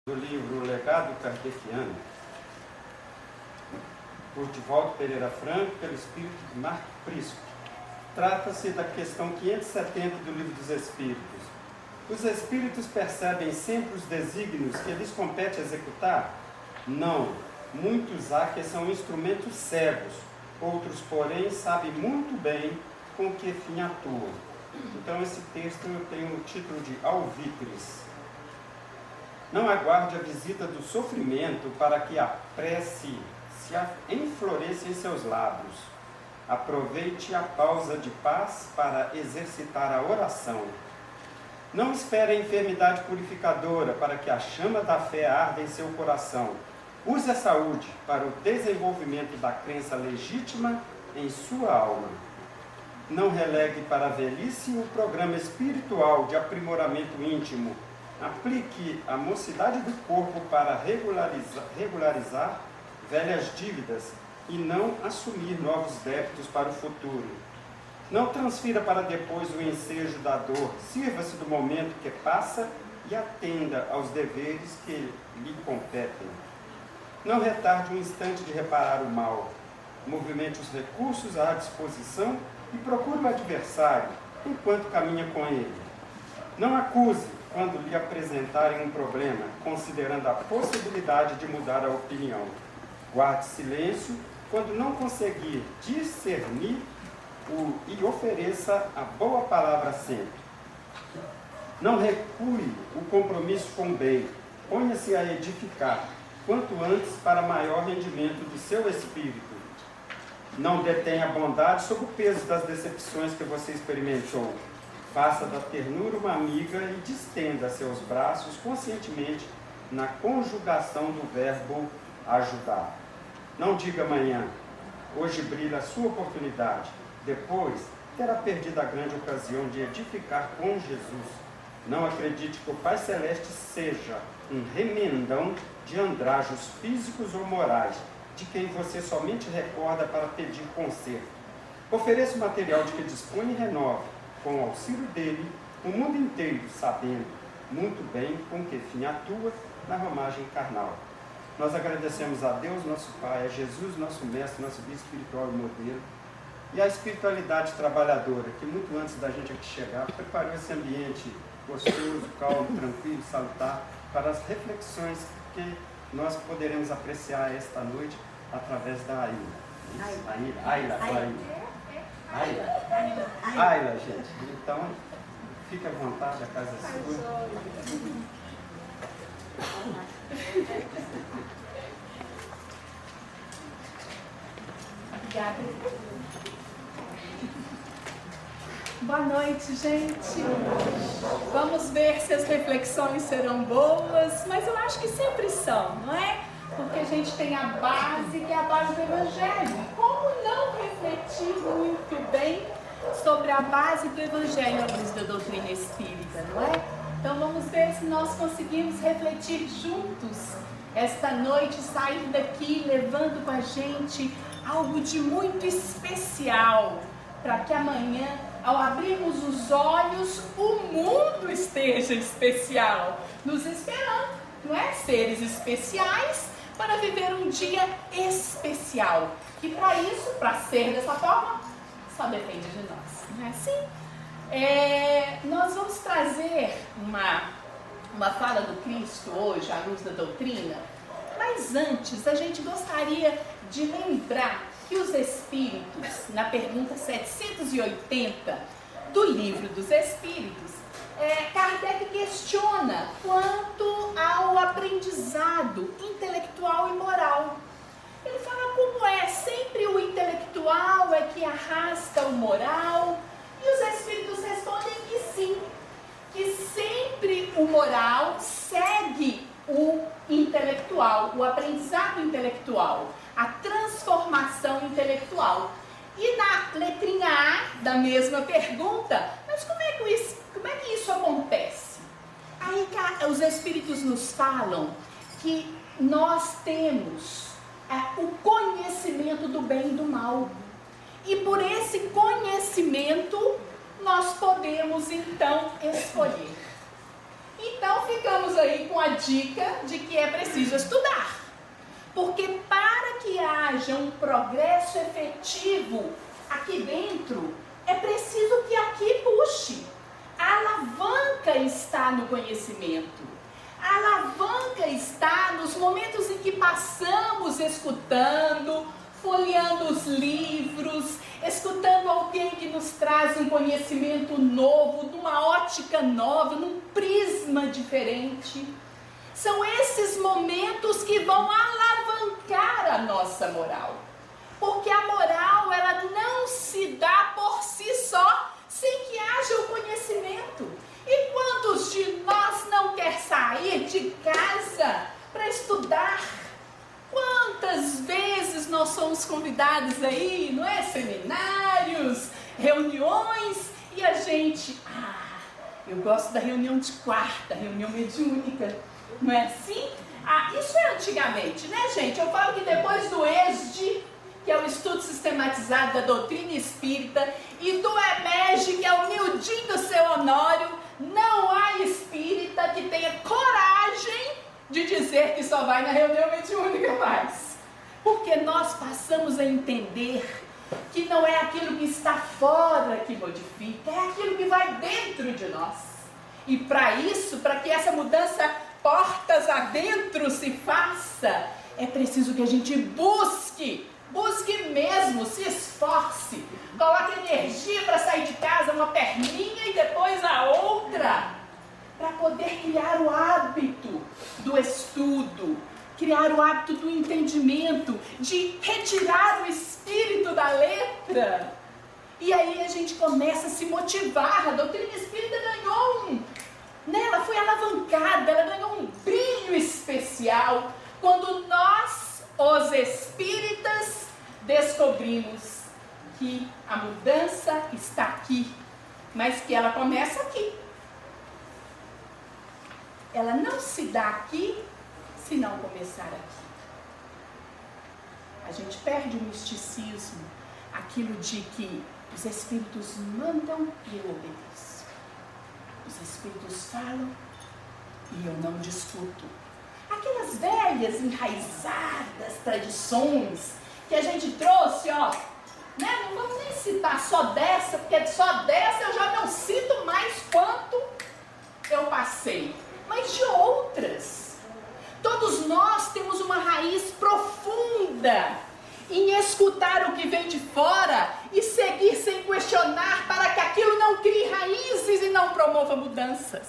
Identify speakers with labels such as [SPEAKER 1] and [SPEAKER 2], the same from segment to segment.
[SPEAKER 1] do livro O Legado Kardeciano, por Divaldo Pereira Franco, pelo espírito de Marco Prisco. Trata-se da questão 570 do Livro dos Espíritos. Os espíritos percebem sempre os desígnios que lhes compete executar? Não. Muitos há que são instrumentos cegos, outros, porém, sabem muito bem com que fim atuam. Então, esse texto tem o título de Alvitres. Não aguarde a visita do sofrimento para que a prece se enfloresça em seus lábios. Aproveite a pausa de paz para exercitar a oração. Não espere a enfermidade purificadora para que a chama da fé arda em seu coração. Use a saúde para o desenvolvimento da crença legítima em sua alma. Não relegue para a velhice o programa espiritual de aprimoramento íntimo. Aplique a mocidade do corpo para regularizar velhas dívidas e não assumir novos débitos para o futuro. Não transfira para depois o ensejo da dor. Sirva-se do momento que passa e atenda aos deveres que lhe competem. Não retarde um instante de reparar o mal. Movimente os recursos à disposição e procure o adversário enquanto caminha com ele. Não acuse quando lhe apresentarem um problema, considerando a possibilidade de mudar a opinião. Guarde silêncio quando não conseguir discernir e ofereça a boa palavra sempre. Não recue o compromisso com o bem. Ponha-se a edificar, quanto antes para maior rendimento do seu espírito. Não detenha a bondade sob o peso das decepções que você experimentou. Faça da ternura uma amiga e distenda seus braços conscientemente na conjugação do verbo ajudar. Não diga amanhã, hoje brilha a sua oportunidade. Depois, terá perdido a grande ocasião de edificar com Jesus. Não acredite que o Pai Celeste seja um remendão de andrajos físicos ou morais, de quem você somente recorda para pedir conserto. Ofereça o material de que dispõe e renove, com o auxílio dele, o mundo inteiro, sabendo muito bem com que fim atua na romagem carnal. Nós agradecemos a Deus, nosso Pai, a Jesus, nosso Mestre, nosso guia espiritual e modelo, e a espiritualidade trabalhadora, que muito antes da gente aqui chegar, preparou esse ambiente gostoso, calmo, tranquilo, salutar, para as reflexões que nós poderemos apreciar esta noite através da Ayla, gente. Então, fique à vontade, a casa é sua.
[SPEAKER 2] Obrigada. Boa noite, gente. Vamos ver se as reflexões serão boas, mas eu acho que sempre são, não é? Porque a gente tem a base, que é a base do Evangelho. Como não refletir muito bem sobre a base do Evangelho à luz da doutrina espírita, não é? Então vamos ver se nós conseguimos refletir juntos esta noite, sair daqui levando com a gente algo de muito especial, para que amanhã, ao abrirmos os olhos, o mundo esteja especial, nos esperando, não é? Seres especiais para viver um dia especial. E para isso, para ser dessa forma, só depende de nós, não é assim? Nós vamos trazer uma fala do Cristo hoje, à luz da doutrina, mas antes a gente gostaria de lembrar que os Espíritos, na pergunta 780 do Livro dos Espíritos, Kardec questiona quanto ao aprendizado intelectual e moral. Ele fala como sempre o intelectual é que arrasta o moral, e os Espíritos respondem que sim, que sempre o moral segue o intelectual, o aprendizado intelectual, a transformação intelectual. E na letrinha A da mesma pergunta, mas como é que isso acontece? Aí os Espíritos nos falam que nós temos o conhecimento do bem e do mal. E por esse conhecimento, nós podemos então escolher. Então ficamos aí com a dica de que é preciso estudar. Porque para que haja um progresso efetivo aqui dentro, é preciso que aqui puxe. A alavanca está no conhecimento. A alavanca está nos momentos em que passamos escutando, folheando os livros, escutando alguém que nos traz um conhecimento novo, numa ótica nova, num prisma diferente. São esses momentos que vão alavancar a nossa moral. Porque a moral, ela não se dá por si só, sem que haja o conhecimento. E quantos de nós não quer sair de casa para estudar? Quantas vezes nós somos convidados aí, não é? Seminários, reuniões, e a gente, eu gosto da reunião de quarta, reunião mediúnica, não é assim? Isso é antigamente, né, gente? Eu falo que depois do ESD, que é o estudo sistematizado da doutrina espírita, e do EMEG, que é o miudinho do seu Honório, não há espírita que tenha coragem de dizer que só vai na reunião mediúnica mais. Porque nós passamos a entender que não é aquilo que está fora que modifica, é aquilo que vai dentro de nós. E para isso, para que essa mudança portas adentro se faça, é preciso que a gente busque mesmo, se esforce, coloque energia para sair de casa, uma perninha e depois a outra, para poder criar o hábito do estudo, criar o hábito do entendimento, de retirar o espírito da letra. E aí a gente começa a se motivar. A doutrina espírita ganhou ela foi alavancada, ela ganhou um brilho especial quando nós, os espíritas, descobrimos que a mudança está aqui, mas que ela começa aqui. Ela não se dá aqui se não começar aqui. A gente perde o misticismo, aquilo de que os espíritos mandam e eu obedeço. Os espíritos falam e eu não discuto. Aquelas velhas, enraizadas tradições que a gente trouxe, né? Não vamos nem citar só dessa, porque só dessa eu já não cito mais quanto eu passei. Mas de outras. Todos nós temos uma raiz profunda em escutar o que vem de fora e seguir sem questionar para que aquilo não crie raízes e não promova mudanças.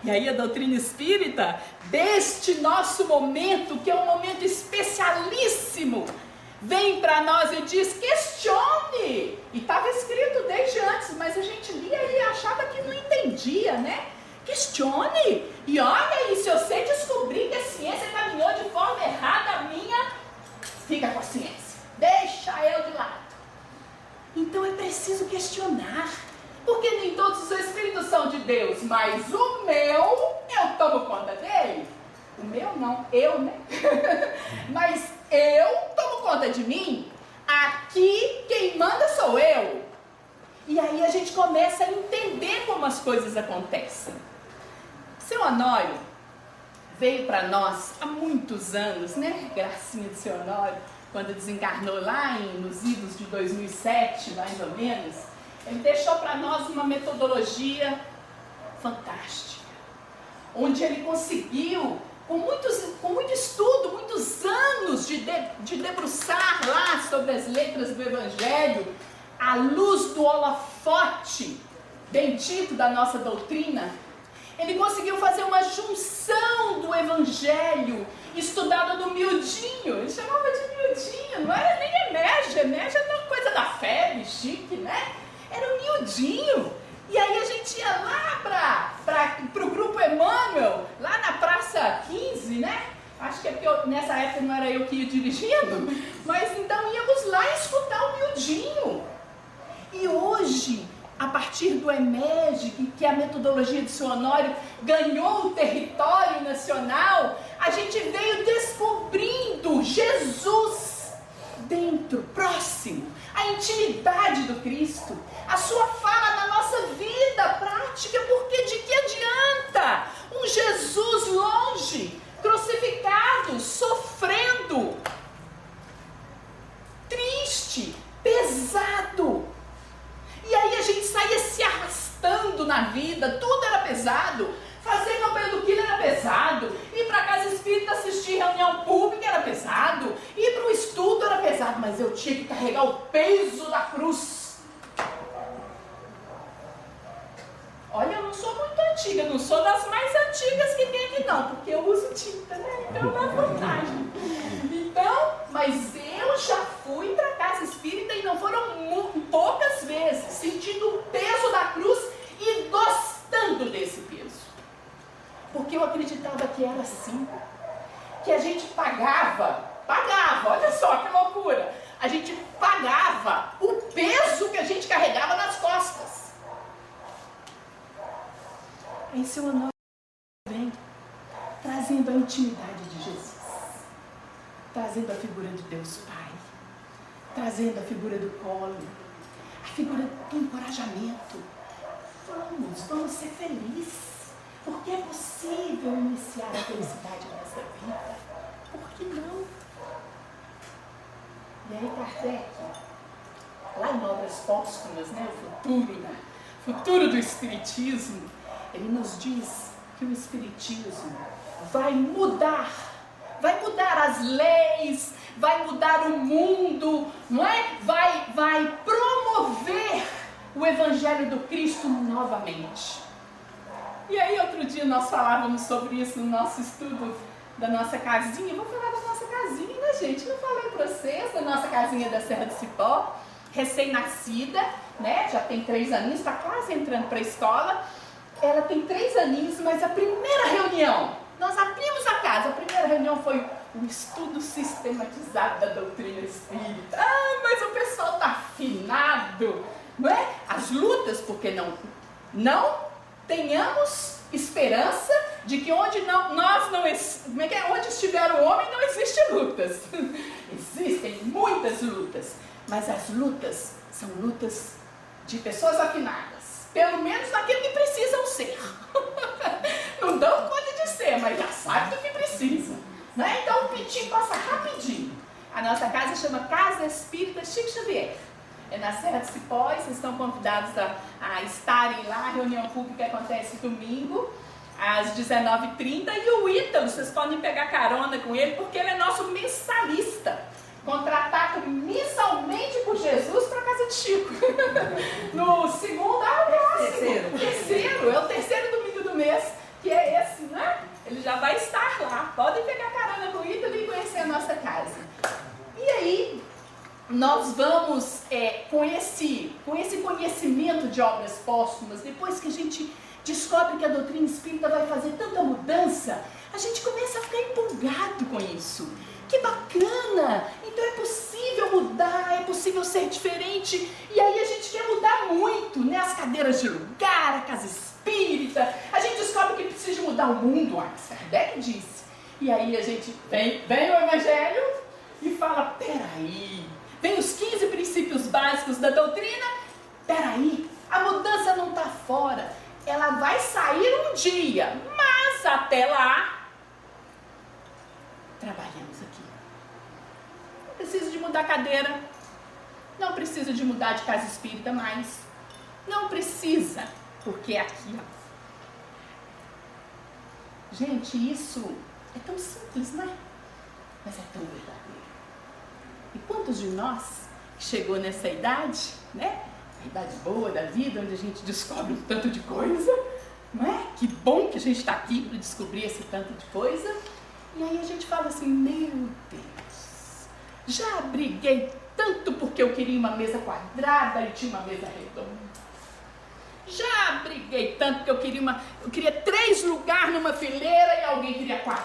[SPEAKER 2] E aí a doutrina espírita, deste nosso momento, que é um momento especialíssimo, vem para nós e diz, questione. E estava escrito desde antes, mas a gente lia e achava que não entendia, né? Questione. E olha aí, se você descobrir que a ciência caminhou de forma errada, a minha, fica com a ciência. Deixa eu de lado. Então é preciso questionar. Porque nem todos os espíritos são de Deus, mas o meu, eu tomo conta dele. O meu não, eu, né? Mas eu tomo conta de mim. Aqui quem manda sou eu. E aí a gente começa a entender como as coisas acontecem. Seu Honório veio para nós há muitos anos, né? Gracinha de seu Honório, quando desencarnou lá nos idos de 2007, mais ou menos, ele deixou para nós uma metodologia fantástica, onde ele conseguiu, com muito estudo, muitos anos de debruçar lá sobre as letras do Evangelho, à luz do holofote bendito da nossa doutrina, ele conseguiu fazer uma junção do Evangelho estudado no miudinho. Ele chamava de miudinho, não era nem EMEG. EMEG era uma coisa da febre, chique, né? Era um miudinho. E aí a gente ia lá para o Grupo Emmanuel, lá na Praça 15, né? Acho que é porque nessa época não era eu que ia dirigindo, mas então íamos lá escutar o miudinho. E hoje, a partir do EMEG, que a metodologia de seu Honório ganhou o território nacional, a gente veio descobrindo Jesus dentro, próximo, a intimidade do Cristo, a sua fala na nossa vida prática, porque de que adianta carregar o peso da cruz. Olha, eu não sou muito antiga, não sou das mais antigas que tem aqui não, porque eu uso tinta, né? Então não é vantagem. Então, mas eu já fui para a casa espírita e não foram poucas vezes, sentindo o peso da cruz e gostando desse peso. Porque eu acreditava que era assim, que a gente pagava, olha só que loucura, a gente pagava o peso que a gente carregava nas costas. Aí seu Honório vem trazendo a intimidade de Jesus, trazendo a figura de Deus Pai, trazendo a figura do colo, a figura do encorajamento. Vamos ser felizes, porque é possível iniciar a felicidade nessa vida. Por que não? E aí Kardec, lá em Obras Póstumas, né, o futuro do Espiritismo, ele nos diz que o Espiritismo vai mudar as leis, vai mudar o mundo, não é? Vai promover o Evangelho do Cristo novamente. E aí outro dia nós falávamos sobre isso no nosso estudo da nossa casinha. Eu vou falar da nossa casinha, né, gente? Não falei para vocês, da nossa casinha da Serra do Cipó, recém-nascida, né? Já tem 3 aninhos, está quase entrando para a escola. Ela tem 3 aninhos, mas a primeira reunião, nós abrimos a casa, a primeira reunião foi um estudo sistematizado da doutrina espírita. Ah, mas o pessoal está afinado, não é? As lutas, porque não tenhamos esperança de que onde estiver o homem não existe lutas. Existem muitas lutas, mas as lutas são lutas de pessoas afinadas. Pelo menos naquilo que precisam ser. Não dão conta de ser, mas já sabe do que precisam. Né? Então o pitinho passa rapidinho. A nossa casa chama Casa Espírita Chico Xavier. É na Serra do Cipó, vocês estão convidados a estarem lá. A reunião pública acontece domingo, às 19h30. E o Ítalo, vocês podem pegar carona com ele, porque ele é nosso mensalista. Contratado mensalmente por Jesus para a casa de Chico. No segundo, terceiro, é o terceiro domingo do mês, que é esse, né? Ele já vai estar lá. Podem pegar carona com o Ítalo e conhecer a nossa casa. E aí, nós vamos, com esse conhecimento de obras póstumas, depois que a gente descobre que a doutrina espírita vai fazer tanta mudança, a gente começa a ficar empolgado com isso. Que bacana! Então é possível mudar, é possível ser diferente. E aí a gente quer mudar muito, né? As cadeiras de lugar, a casa espírita. A gente descobre que precisa mudar o mundo, Kardec disse. E aí a gente vem o Evangelho e fala, peraí, vem os 15 princípios básicos da doutrina, peraí, a mudança não está fora. Ela vai sair um dia, mas até lá, trabalhamos aqui. Não preciso de mudar cadeira, não preciso de mudar de casa espírita mais, não precisa, porque é aqui, ó. Gente, isso é tão simples, né? Mas é tão verdadeiro. E quantos de nós que chegou nessa idade, né? A idade boa da vida, onde a gente descobre um tanto de coisa, não é? Que bom que a gente está aqui para descobrir esse tanto de coisa. E aí a gente fala assim, meu Deus, já briguei tanto porque eu queria uma mesa quadrada e tinha uma mesa redonda. Já briguei tanto porque eu queria 3 lugares numa fileira e alguém queria 4.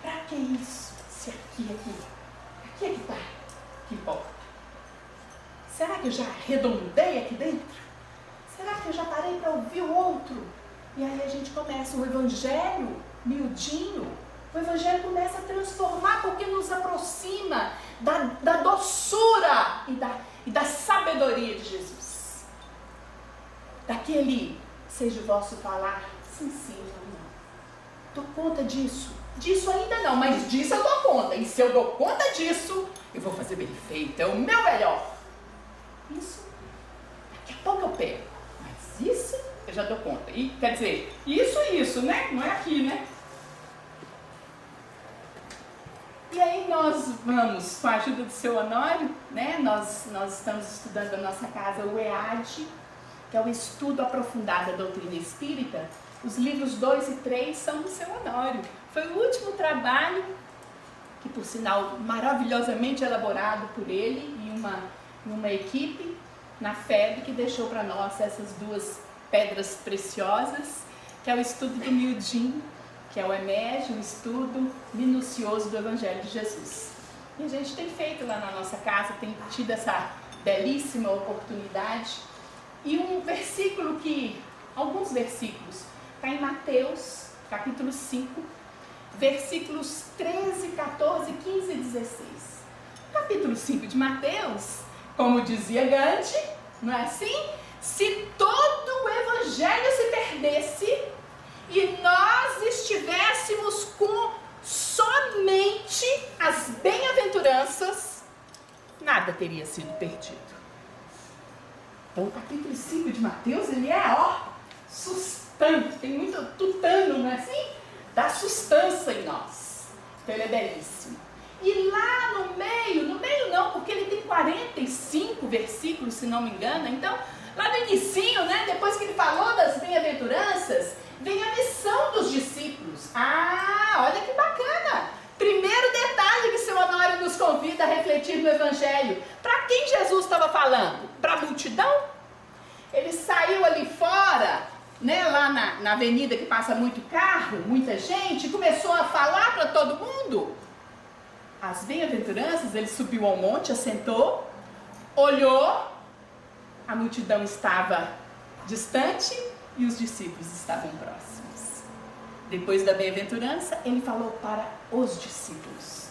[SPEAKER 2] Pra que isso? Se aqui é que tá, que importa. Será que eu já arredondei aqui dentro? Será que eu já parei para ouvir o outro? E aí a gente começa o Evangelho miudinho, o Evangelho começa a transformar porque nos aproxima da doçura e da sabedoria de Jesus. Daquele, seja o vosso falar, sim, não. Dou conta disso. Disso ainda não, mas disso eu dou conta. E se eu dou conta disso, eu vou fazer bem feito, é o meu melhor. Isso, daqui a pouco eu pego. Mas isso, eu já dou conta. E, quer dizer, isso, né? Não é aqui, né? E aí, nós vamos, com a ajuda do seu Honório, né? Nós estamos estudando na nossa casa o EAD, que é o Estudo Aprofundado da Doutrina Espírita. Os livros 2 e 3 são do seu Honório. Foi o último trabalho, que por sinal maravilhosamente elaborado por ele e uma equipe na FEB, que deixou para nós essas duas pedras preciosas, que é o estudo do Mildinho, que é o EMEG, um estudo minucioso do Evangelho de Jesus. E a gente tem feito lá na nossa casa, tem tido essa belíssima oportunidade. E alguns versículos, está em Mateus, capítulo 5, versículos 13, 14, 15 e 16. Capítulo 5 de Mateus, como dizia Gandhi, não é assim? Se todo o Evangelho se perdesse e nós estivéssemos com somente as bem-aventuranças, nada teria sido perdido. Então o capítulo 5 de Mateus, ele é, sustante, tem muito tutano, não é assim? Dá sustância em nós. Então ele é belíssimo. E lá no meio não, porque ele tem 45 versículos, se não me engano. Então, lá no inicinho, né, depois que ele falou das bem-aventuranças, vem a missão dos discípulos. Olha que bacana! Primeiro detalhe que seu Honório nos convida a refletir no Evangelho. Para quem Jesus estava falando? Para a multidão? Ele saiu ali fora, né, lá na avenida que passa muito carro, muita gente, começou a falar para todo mundo. As bem-aventuranças, ele subiu ao monte, assentou, olhou, a multidão estava distante e os discípulos estavam próximos. Depois da bem-aventurança, ele falou para os discípulos.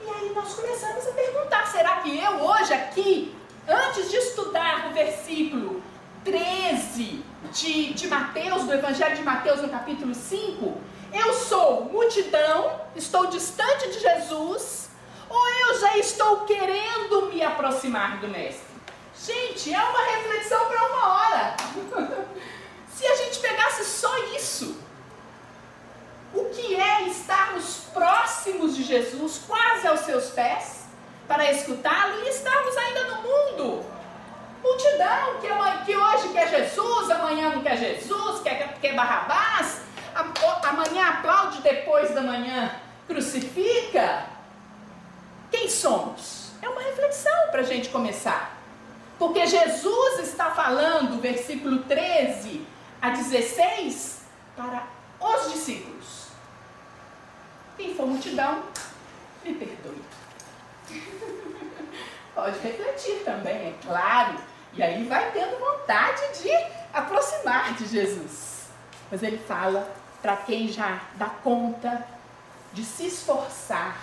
[SPEAKER 2] E aí nós começamos a perguntar, será que eu hoje aqui, antes de estudar o versículo 13 de Mateus, do Evangelho de Mateus, no capítulo 5, eu sou multidão, estou distante de Jesus, ou eu já estou querendo me aproximar do Mestre? Gente, é uma reflexão para uma hora. Se a gente pegasse só isso, o que é estarmos próximos de Jesus, quase aos seus pés, para escutá-lo e estarmos ainda no mundo? Multidão que hoje quer Jesus, amanhã não quer Jesus, quer Barrabás, amanhã aplaude, depois da manhã crucifica. Quem somos? É uma reflexão para a gente começar. Porque Jesus está falando, versículo 13 a 16, para os discípulos. Quem for multidão, me perdoe. Pode refletir também, é claro. E aí vai tendo vontade de aproximar de Jesus. Mas ele fala para quem já dá conta de se esforçar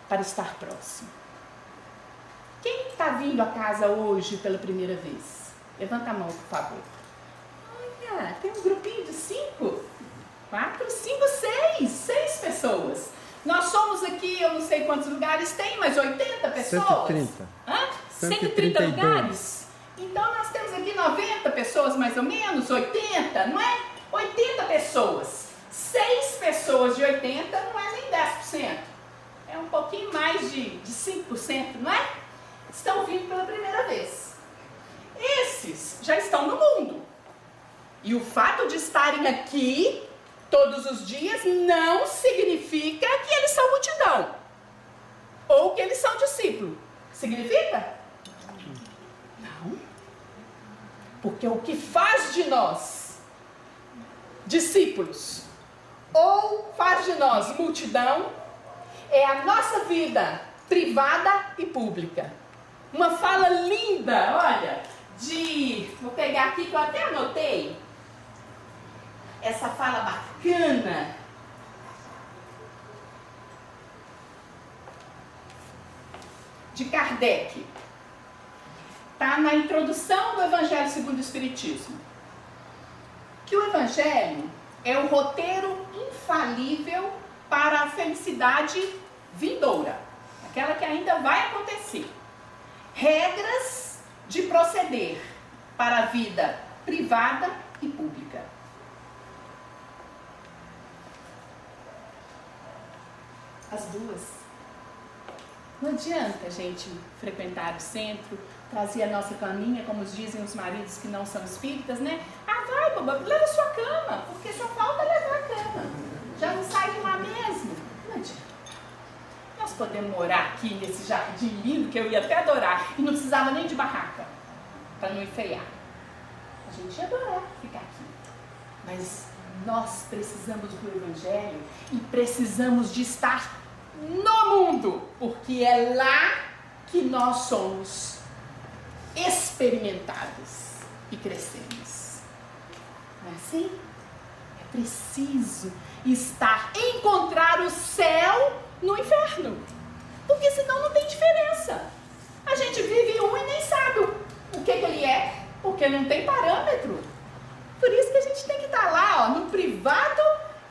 [SPEAKER 2] para estar próximo. Quem está vindo a casa hoje pela primeira vez? Levanta a mão, por favor. Olha, tem um grupinho de 5, 4, 5, 6 pessoas. Nós somos aqui, eu não sei quantos lugares tem, mas 80 pessoas.
[SPEAKER 3] 130.
[SPEAKER 2] 130 lugares? Então nós temos aqui 90 pessoas mais ou menos, 80, não é? 80 pessoas. 6 pessoas de 80 não é nem 10%. É um pouquinho mais de 5%, não é? Estão vindo pela primeira vez. Esses já estão no mundo. E o fato de estarem aqui todos os dias não significa que eles são multidão. Ou que eles são discípulos. Significa? Não. Porque o que faz de nós discípulos ou faz de nós multidão é a nossa vida privada e pública. Uma fala linda, olha, vou pegar aqui que eu até anotei, essa fala bacana, de Kardec. Está na introdução do Evangelho segundo o Espiritismo. Que o Evangelho é o roteiro infalível para a felicidade vindoura, aquela que ainda vai acontecer. Regras de proceder para a vida privada e pública. As duas. Não adianta a gente frequentar o centro, trazer a nossa caminha, como dizem os maridos que não são espíritas, né? Ah, vai, boba, leva sua cama, porque só falta levar a cama. Já não sai de lá mesmo. Não adianta. Nós podemos morar aqui nesse jardim lindo, que eu ia até adorar, e não precisava nem de barraca, para não enfeiar. A gente ia adorar ficar aqui. Mas nós precisamos do Evangelho e precisamos de estar no mundo, porque é lá que nós somos experimentados e crescemos. Não é assim? É preciso encontrar o céu no inferno, porque senão não tem diferença. A gente vive um e nem sabe o que ele é, porque não tem parâmetro. Por isso que a gente tem que estar lá, ó, no privado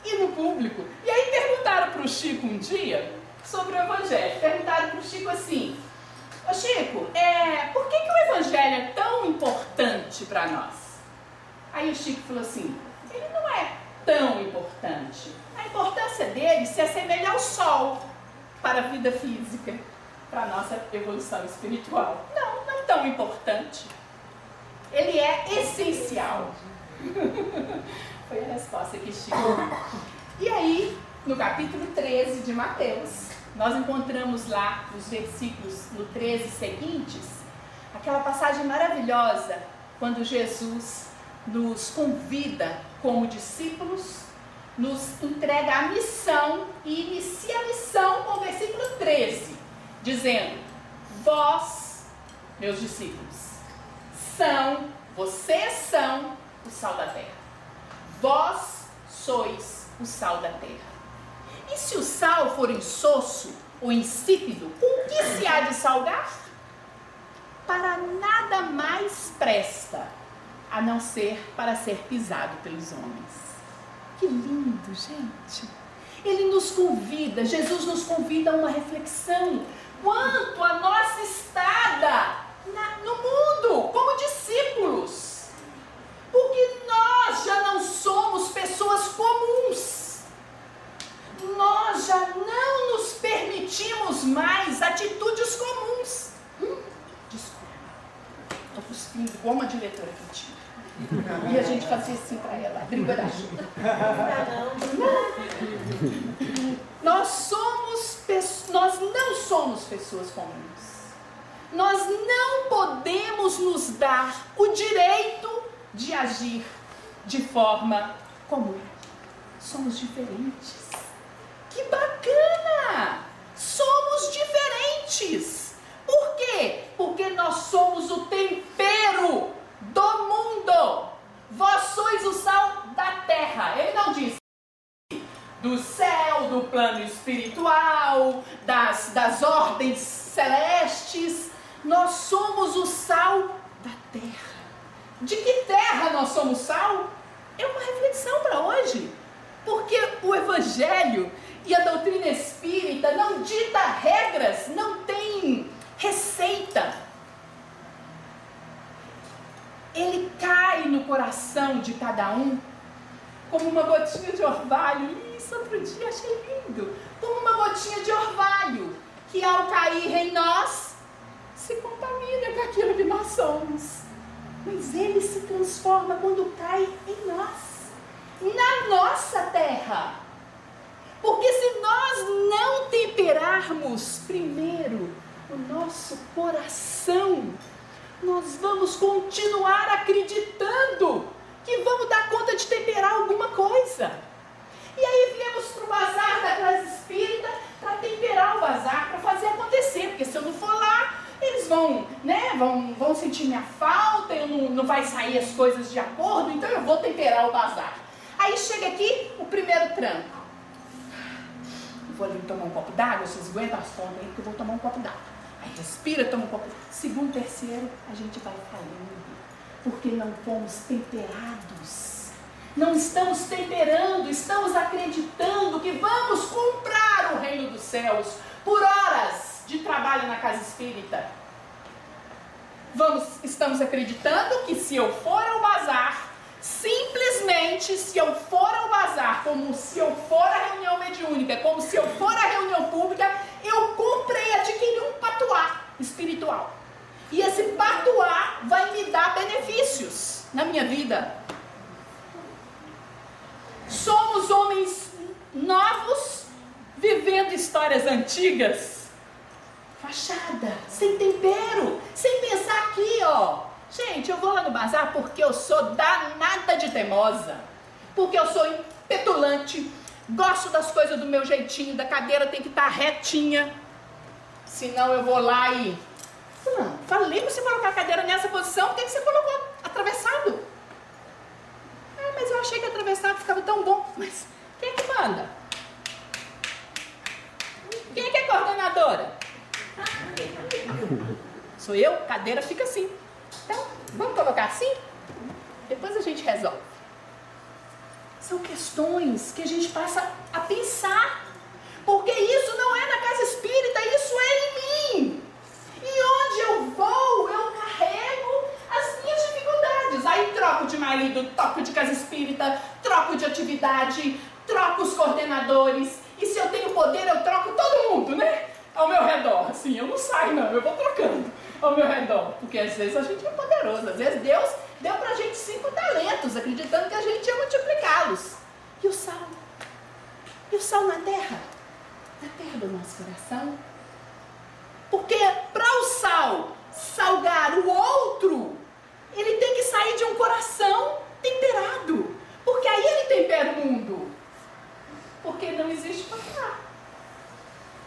[SPEAKER 2] e no público. E aí perguntaram para o Chico um dia sobre o Evangelho. Perguntaram para o Chico assim: ô Chico, por que o Evangelho é tão importante para nós? Aí o Chico falou assim: ele não é tão importante. A importância dele se assemelha ao sol para a vida física, para a nossa evolução espiritual. Não tão importante. Ele é essencial. Foi a resposta que Chico deu. E aí, no capítulo 13 de Mateus, nós encontramos lá nos versículos no 13 seguintes, aquela passagem maravilhosa, quando Jesus nos convida como discípulos, nos entrega a missão e inicia a missão com o versículo 13, dizendo: vós, meus discípulos, vocês são o sal da terra. Vós sois o sal da terra. E se o sal for insosso ou insípido, com que se há de salgar? Para nada mais presta, a não ser para ser pisado pelos homens. Que lindo, gente! Ele nos convida, Jesus nos convida a uma reflexão quanto à nossa estada no mundo, como discípulos. Porque nós já não somos pessoas comuns. Nós já não nos permitimos mais atitudes comuns. Desculpa, estou cuspindo igual uma diretora que tinha. E a gente fazia assim para ela, briga da ajuda. Nós não somos pessoas comuns. Nós não podemos nos dar o direito de agir de forma comum. Somos diferentes. Que bacana! Somos diferentes. Por quê? Porque nós somos o tempero do mundo. Vós sois o sal da terra. Ele não disse do céu, do plano espiritual, das ordens celestes. Nós somos o sal da terra. De que terra nós somos sal? É uma reflexão para hoje. Porque o Evangelho e a doutrina espírita não dita regras, não tem receita. Ele cai no coração de cada um como uma gotinha de orvalho. Isso, outro dia achei lindo. Como uma gotinha de orvalho que ao cair em nós se contamina com aquilo que nós somos. Mas ele se transforma quando cai em nós, na nossa terra. Porque se nós não temperarmos primeiro o nosso coração, nós vamos continuar acreditando que vamos dar conta de temperar alguma coisa. E aí viemos para o bazar da classe espírita para temperar o bazar, para fazer acontecer. Porque se eu não for lá, eles vão sentir minha falta, não vai sair as coisas de acordo, então eu vou temperar o bazar. Aí chega aqui o primeiro tranco. Eu vou ali tomar um copo d'água, vocês aguentam as pontas aí, porque eu vou tomar um copo d'água. Aí respira, toma um copo. Segundo, terceiro, a gente vai falando. Porque não fomos temperados. Não estamos temperando, estamos acreditando que vamos comprar o reino dos céus por horas de trabalho na casa espírita. Estamos acreditando que se eu for ao bazar, simplesmente se eu for ao bazar, como se eu for à reunião mediúnica, como se eu for à reunião pública, eu comprei, adquiri um histórias antigas, fachada, sem tempero, sem pensar aqui, ó. Gente, eu vou lá no bazar porque eu sou danada de teimosa, porque eu sou petulante, gosto das coisas do meu jeitinho, da cadeira tem que estar retinha, senão eu vou lá e... Não, falei pra você colocar a cadeira nessa posição, por que você colocou atravessado? Ah, mas eu achei que atravessado ficava tão bom. Mas quem é que manda? Quem é que é coordenadora? Sou eu? Cadeira fica assim. Então, vamos colocar assim? Depois a gente resolve. São questões que a gente passa a pensar. Porque isso não é na casa espírita, isso é em mim. E onde eu vou, eu carrego as minhas dificuldades. Aí troco de marido, troco de casa espírita, troco de atividade, troco os coordenadores. E se eu tenho poder, eu troco todo mundo, né? Ao meu redor. Assim, eu não saio não, eu vou trocando ao meu redor. Porque às vezes a gente é poderoso. Às vezes Deus deu pra gente 5 talentos, acreditando que a gente ia multiplicá-los. E o sal? E o sal na terra? Na terra do nosso coração? Porque para o sal salgar o outro, ele tem que sair de um coração temperado. Porque aí ele tempera o mundo. Porque não existe papai.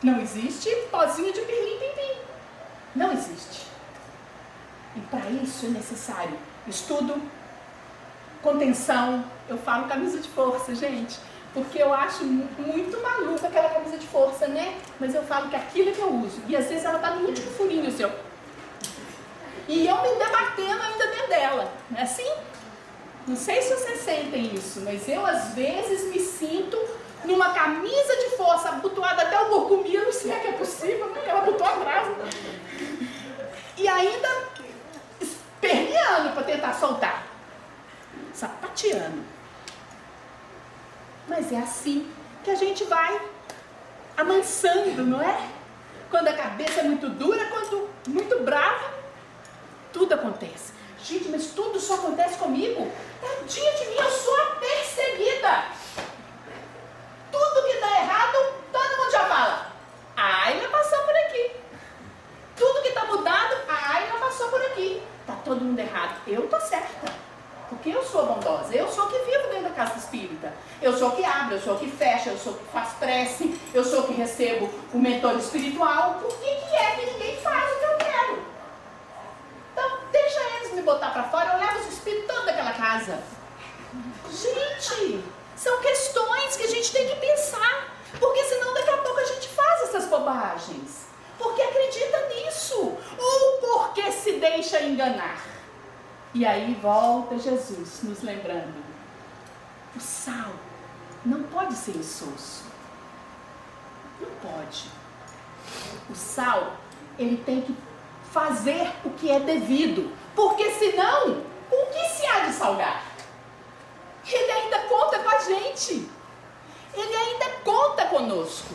[SPEAKER 2] Não existe pozinho de pirlim-pim-pim. Não existe. E para isso é necessário estudo, contenção. Eu falo camisa de força, gente. Porque eu acho muito maluca aquela camisa de força, né? Mas eu falo que aquilo é que eu uso. E às vezes ela tá no último furinho, seu. E eu me debatendo ainda dentro dela. Não é assim? Não sei se vocês sentem isso, mas eu às vezes me sinto numa camisa de força abotoada até o burgumilo, se é que é possível, porque ela botou atrás. E ainda esperneando para tentar soltar. Sapateando. Mas é assim que a gente vai amansando, não é? Quando a cabeça é muito dura, quando muito brava, tudo acontece. Gente, mas tudo só acontece comigo? Tadinha de mim, eu sou a perseguida. Tudo que dá errado, todo mundo já fala. A Ayla passou por aqui. Tudo que está mudado, a Ayla passou por aqui. Tá todo mundo errado. Eu tô certa. Porque eu sou bondosa, eu sou que vivo dentro da casa espírita. Eu sou que abre, eu sou que fecha, eu sou que faz prece, eu sou que recebo o mentor espiritual. Por que é que ninguém faz o que eu quero? Então, deixa eles me botar para fora, eu levo os espíritos todos daquela casa. Gente, são questões que a gente tem que pensar. Porque senão daqui a pouco a gente faz essas bobagens. Porque acredita nisso. Ou porque se deixa enganar. E aí volta Jesus nos lembrando. O sal não pode ser insosso. Não pode. O sal, ele tem que fazer o que é devido. Porque senão, o que se há de salgar? Ele ainda conta com a gente. Ele ainda conta conosco.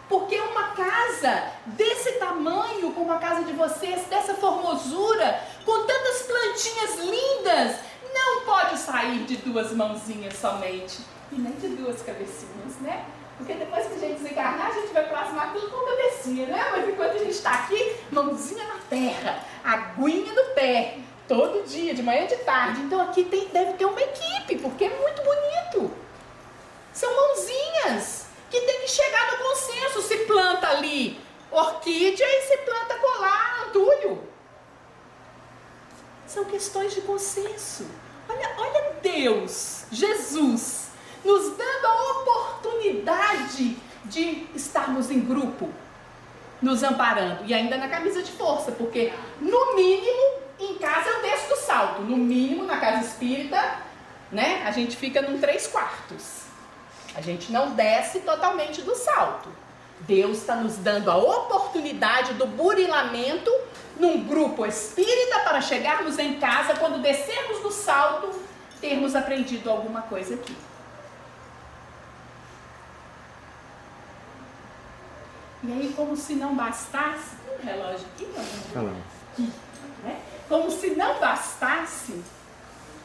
[SPEAKER 2] Porque uma casa desse tamanho, como a casa de vocês, dessa formosura, com tantas plantinhas lindas, não pode sair de 2 mãozinhas somente. E nem de 2 cabecinhas, né? Porque depois que a gente desencarnar, a gente vai plasmar tudo com cabecinha, né? Mas enquanto a gente está aqui, mãozinha na terra, aguinha no pé, todo dia, de manhã e de tarde. Então aqui deve ter uma equipe, porque é muito bonito. São mãozinhas que tem que chegar no consenso. Se planta ali orquídea e se planta colar antúrio. São questões de consenso. Olha Deus, Jesus, nos dando a oportunidade de estarmos em grupo, nos amparando. E ainda na camisa de força, porque no mínimo, em casa eu desço do salto. No mínimo, na casa espírita, né, a gente fica num 3/4. A gente não desce totalmente do salto. Deus está nos dando a oportunidade do burilamento num grupo espírita para chegarmos em casa, quando descermos do salto, termos aprendido alguma coisa aqui. E aí, como se não bastasse, um relógio aqui, né? Como se não bastasse,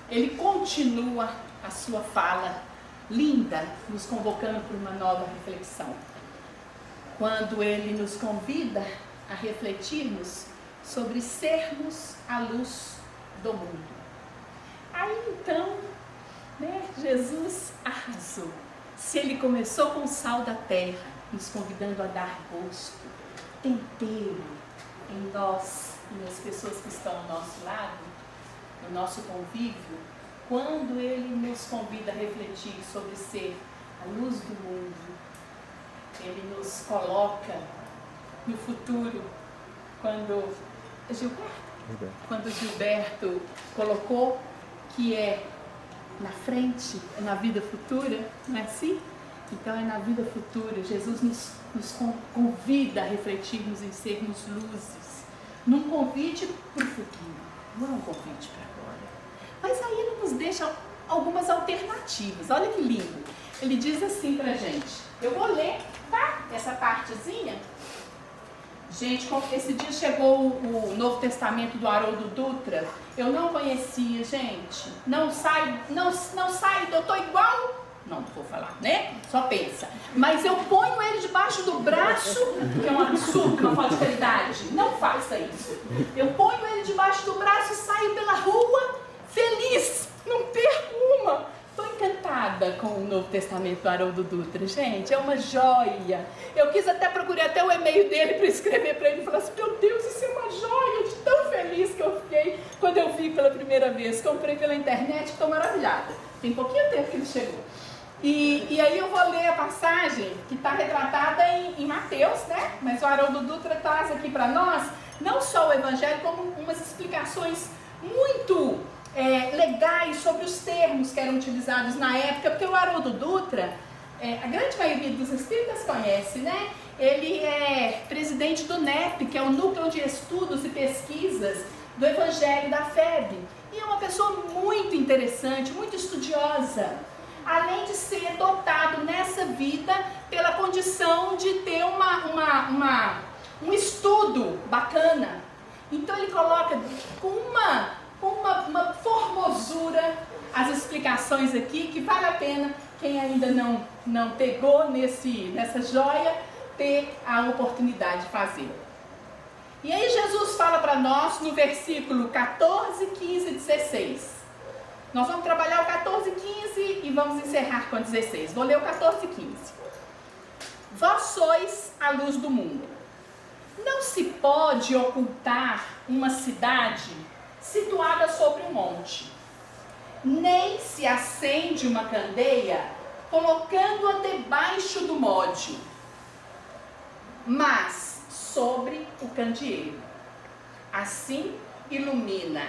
[SPEAKER 2] ele continua a sua fala linda, nos convocando para uma nova reflexão. quando ele nos convida a refletirmos sobre sermos a luz do mundo. Aí então, Jesus arrasou. Se ele começou com o sal da terra, nos convidando a dar gosto, tempero em nós e nas pessoas que estão ao nosso lado, no nosso convívio, quando ele nos convida a refletir sobre ser a luz do mundo, ele nos coloca no futuro, quando Gilberto colocou que é na frente, é na vida futura, não é assim? Então é na vida futura, Jesus nos convida a refletirmos em sermos luzes, num convite para o futuro, não é um convite para agora. Mas aí ele nos deixa algumas alternativas, olha que lindo. Ele diz assim pra gente, eu vou ler, tá? Essa partezinha. Gente, esse dia chegou o Novo Testamento do Haroldo Dutra, eu não conhecia, gente, não sai, eu tô igual, não vou falar, né? Só pensa. Mas eu ponho ele debaixo do braço, que é um absurdo, uma falta de qualidade, não faça isso. Eu ponho ele debaixo do braço e saio pela rua feliz, não perco uma. Estou encantada com o Novo Testamento do Haroldo Dutra, gente, é uma joia. Eu quis até procurar até o e-mail dele para escrever para ele e falar assim, meu Deus, isso é uma joia, de tão feliz que eu fiquei quando eu vi pela primeira vez. Comprei pela internet, estou maravilhada. Tem pouquinho tempo que ele chegou. E aí eu vou ler a passagem que está retratada em Mateus, né? Mas o Haroldo Dutra traz aqui para nós, não só o Evangelho, como umas explicações muito legais sobre os termos que eram utilizados na época, porque o Haroldo Dutra, a grande maioria dos espíritas conhece, né? Ele é presidente do NEP, que é o Núcleo de Estudos e Pesquisas do Evangelho da FEB, e é uma pessoa muito interessante, muito estudiosa, além de ser dotado nessa vida pela condição de ter um estudo bacana. Então ele coloca com uma formosura as explicações aqui, que vale a pena, quem ainda não pegou nessa joia, ter a oportunidade de fazer. E aí Jesus fala para nós no versículo 14, 15 e 16. Nós vamos trabalhar o 14 e 15 e vamos encerrar com o 16. Vou ler o 14 e 15. Vós sois a luz do mundo. Não se pode ocultar uma cidade situada sobre um monte, nem se acende uma candeia colocando-a debaixo do módio, mas sobre o candeeiro. Assim ilumina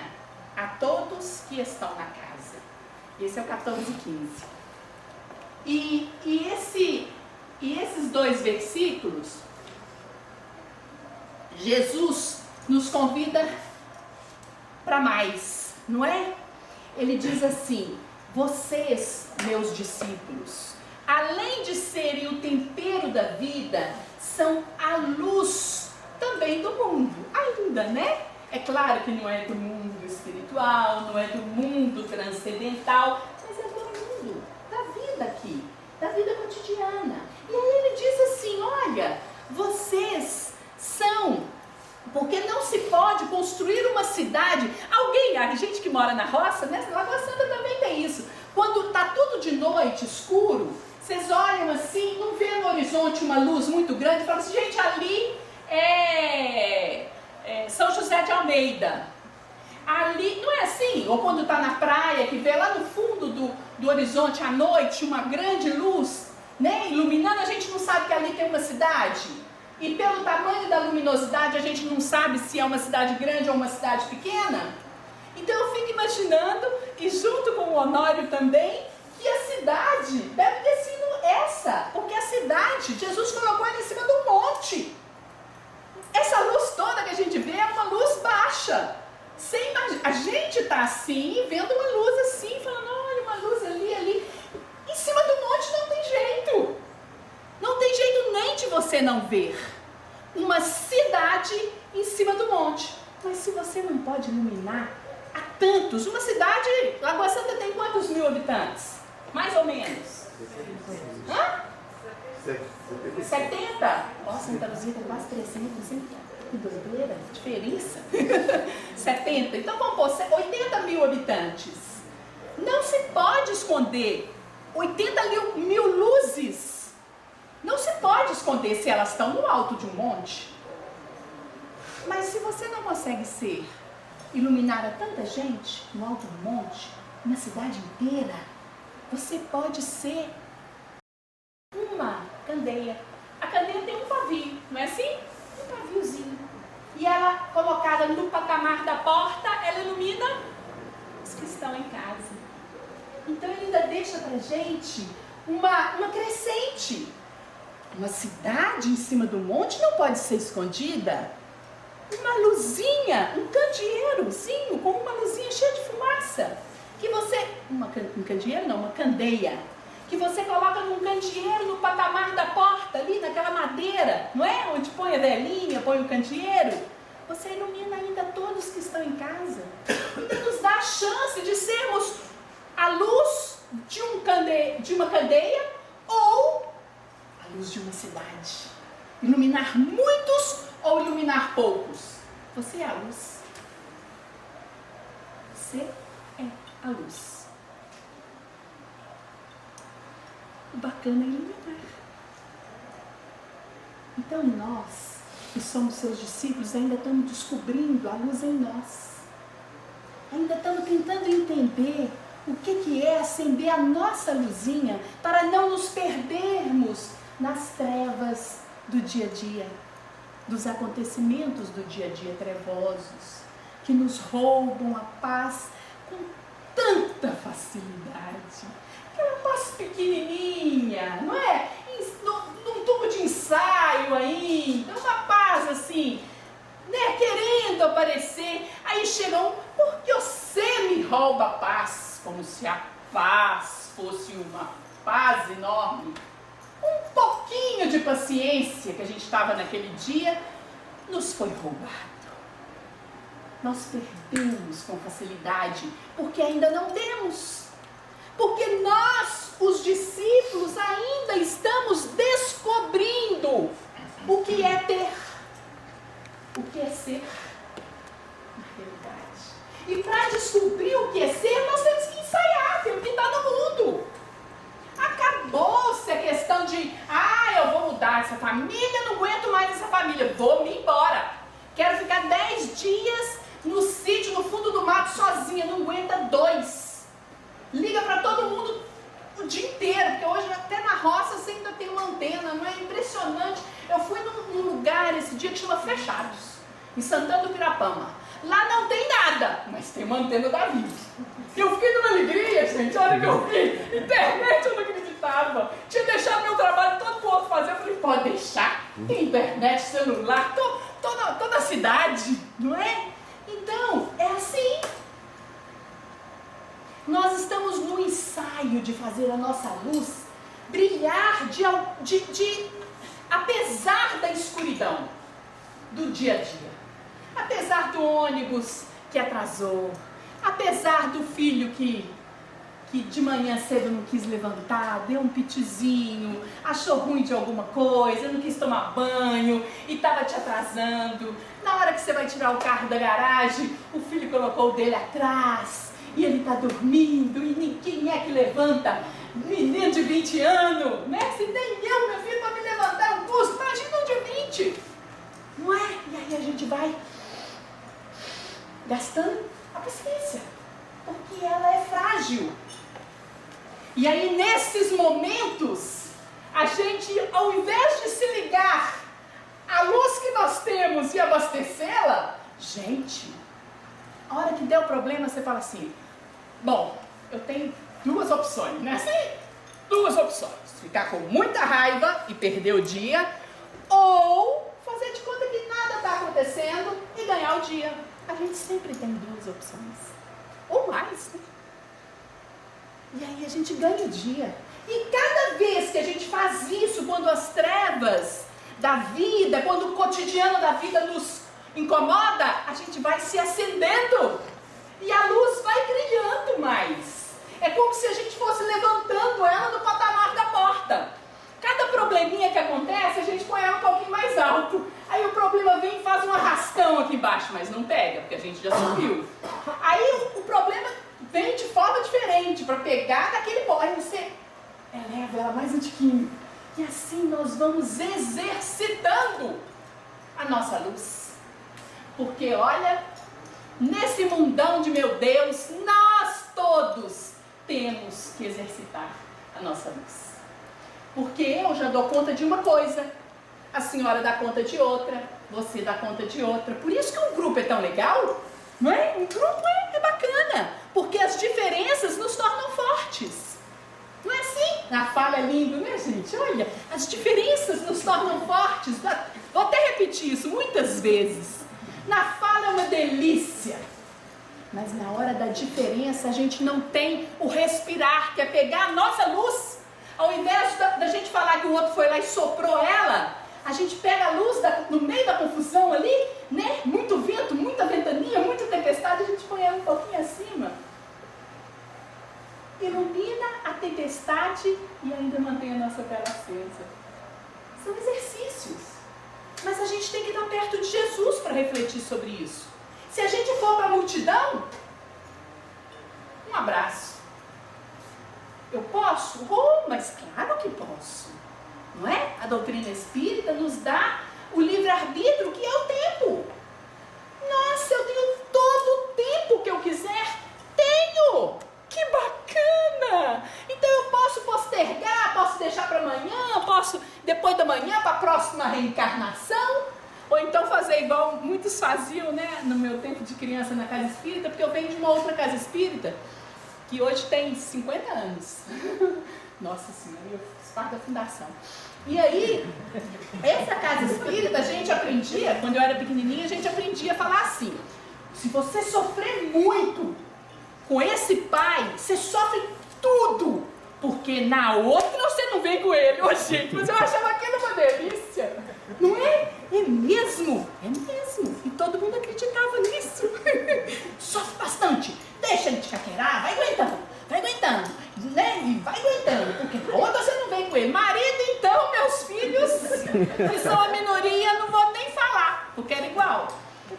[SPEAKER 2] a todos que estão na casa. Esse é o 14 e 15. E esses dois versículos, Jesus nos convida para mais, não é? Ele diz assim, vocês, meus discípulos, além de serem o tempero da vida, são a luz também do mundo. Ainda, né? É claro que não é do mundo espiritual, não é do mundo transcendental, mas é do mundo, da vida aqui, da vida cotidiana. E aí ele diz assim, olha, vocês são... Porque não se pode construir uma cidade. A gente que mora na roça, né? Lagoa Santa também tem isso. Quando está tudo de noite, escuro, vocês olham assim, não vê no horizonte uma luz muito grande, e falam assim, gente, ali é São José de Almeida. Ali, não é assim? Ou quando está na praia, que vê lá no fundo do horizonte à noite uma grande luz, né? Iluminando, a gente não sabe que ali tem uma cidade. E pelo tamanho da luminosidade, a gente não sabe se é uma cidade grande ou uma cidade pequena. Então eu fico imaginando, e junto com o Honório também, que a cidade deve ter sido essa. Porque a cidade, Jesus colocou ela em cima do monte. Essa luz toda que a gente vê é uma luz baixa. A gente está assim, vendo uma luz assim, falando, olha, uma luz ali. Em cima do monte não tem jeito. Não tem jeito nem de você não ver uma cidade em cima do monte. Mas se você não pode iluminar a tantos, uma cidade, Lagoa Santa tem quantos mil habitantes? Mais ou menos. Hã? 70? Nossa, Santa Luzia tem quase 300, hein? Que doideira, diferença. 70. Então vamos pôr 80 mil habitantes. Não se pode esconder 80 mil luzes. Não se pode esconder se elas estão no alto de um monte. Mas se você não consegue iluminar a tanta gente no alto do monte, uma cidade inteira, você pode ser uma candeia. A candeia tem um pavio, não é assim? Um paviozinho. E ela, colocada no patamar da porta, ela ilumina os que estão em casa. Então ele ainda deixa pra gente uma crescente. Uma cidade em cima do monte não pode ser escondida. Uma luzinha, um candeeirozinho, com uma luzinha cheia de fumaça. Que você, um candeeiro não, uma candeia. Que você coloca num candeeiro no patamar da porta, ali naquela madeira, não é? Onde põe a velinha, põe o candeeiro. Você ilumina ainda todos que estão em casa. Ainda nos dá a chance de sermos a luz de uma candeia ou a luz de uma cidade. Iluminar muitos ou iluminar poucos. Você é a luz. Você é a luz. O bacana é iluminar. Então nós, que somos seus discípulos, ainda estamos descobrindo a luz em nós. Ainda estamos tentando entender o que é acender a nossa luzinha para não nos perdermos nas trevas do dia a dia, dos acontecimentos do dia a dia trevosos, que nos roubam a paz com tanta facilidade. Aquela paz pequenininha, não é? Num tubo de ensaio ainda, uma paz assim, né? Querendo aparecer. Aí chegam, porque você me rouba a paz, como se a paz fosse uma paz enorme. Um pouquinho de paciência que a gente estava naquele dia, nos foi roubado. Nós perdemos com facilidade, porque ainda não temos. Porque nós, os discípulos, ainda estamos descobrindo o que é ter, o que é ser na realidade. E para descobrir o que é ser, nós temos que ensaiar, temos que estar no mundo. Acabou-se a questão de, eu vou mudar essa família, não aguento mais essa família, vou me embora. Quero ficar 10 dias no sítio, no fundo do mato, sozinha, não aguenta 2. Liga para todo mundo o dia inteiro, porque hoje até na roça você ainda tem uma antena, não é impressionante? Eu fui num lugar esse dia que chama Fechados, em Santana do Pirapama. Lá não tem nada, mas tem uma antena da Vivo. Eu fiquei numa alegria, gente, a hora que eu vi internet eu não acreditava. Tinha deixado meu trabalho todo pro outro fazer, eu falei, pode deixar, tem internet, celular, toda a cidade, não é? Então, é assim. Nós estamos no ensaio de fazer a nossa luz brilhar apesar da escuridão do dia a dia. Apesar do ônibus que atrasou, apesar do filho que de manhã cedo não quis levantar, deu um pitizinho, achou ruim de alguma coisa, não quis tomar banho e estava te atrasando. Na hora que você vai tirar o carro da garagem, o filho colocou o dele atrás. E ele está dormindo, e ninguém é que levanta. Menino de 20 anos, né? Se nem eu, meu filho, para me levantar um custo, imagina um de 20. Não é? E aí a gente vai gastando a paciência, porque ela é frágil. E aí nesses momentos, a gente, ao invés de se ligar à luz que nós temos e abastecê-la, gente, a hora que der o problema, você fala assim, bom, eu tenho 2 opções, né? Assim, 2 opções. Ficar com muita raiva e perder o dia, ou fazer de conta que nada está acontecendo e ganhar o dia. A gente sempre tem 2 opções. Ou mais, né? E aí a gente ganha o dia. E cada vez que a gente faz isso, quando as trevas da vida, quando o cotidiano da vida nos incomoda, a gente vai se acendendo e a luz vai brilhando mais. É como se a gente fosse levantando ela no patamar da porta. Cada probleminha que acontece, a gente põe ela um pouquinho mais alto. Aí o problema vem e faz um arrastão aqui embaixo, mas não pega, porque a gente já subiu. Aí o problema vem de forma diferente, para pegar naquele ponto. Aí você eleva ela mais um tiquinho. E assim nós vamos exercitando a nossa luz. Porque olha, nesse mundão de meu Deus, nós todos temos que exercitar a nossa luz. Porque eu já dou conta de uma coisa, a senhora dá conta de outra, você dá conta de outra. Por isso que um grupo é tão legal, não é? Um grupo é bacana, porque as diferenças nos tornam fortes. Não é assim? Na fala é lindo, né, gente? Olha, as diferenças nos tornam fortes. Vou até repetir isso muitas vezes. Na fala é uma delícia, mas na hora da diferença a gente não tem o respirar, que é pegar a nossa luz. Ao invés da gente falar que o outro foi lá e soprou ela, a gente pega a luz no meio da confusão ali, né? Muito vento, muita ventania, muita tempestade, a gente põe ela um pouquinho acima. Ilumina a tempestade e ainda mantém a nossa vela acesa. São exercícios. Mas a gente tem que estar perto de Jesus para refletir sobre isso. Se a gente for para a multidão, um abraço. Eu posso? Oh, mas claro que posso. Não é? A doutrina espírita nos dá o livre-arbítrio, que é o tempo. Nossa, eu tenho todo o tempo que eu quiser. Tenho! Que bacana! Então eu posso postergar, posso deixar para amanhã, posso depois da manhã para a próxima reencarnação. Ou então fazer igual muitos faziam, né? No meu tempo de criança na casa espírita, porque eu venho de uma outra casa espírita que hoje tem 50 anos. Nossa Senhora, eu fiz parte da fundação. E aí, essa casa espírita, a gente aprendia, quando eu era pequenininha, a gente aprendia a falar assim: se você sofrer muito com esse pai, você sofre tudo, porque na outra você não vem com ele. Ô gente, mas eu achava aquilo uma delícia. Não é? É mesmo, é mesmo. E todo mundo acreditava nisso. Sofre bastante, deixa ele te caquerar, vai aguentando, né? E vai aguentando, porque na outra você não vem com ele. Marido, então, meus filhos, que são a minoria, não vou nem falar, porque era igual,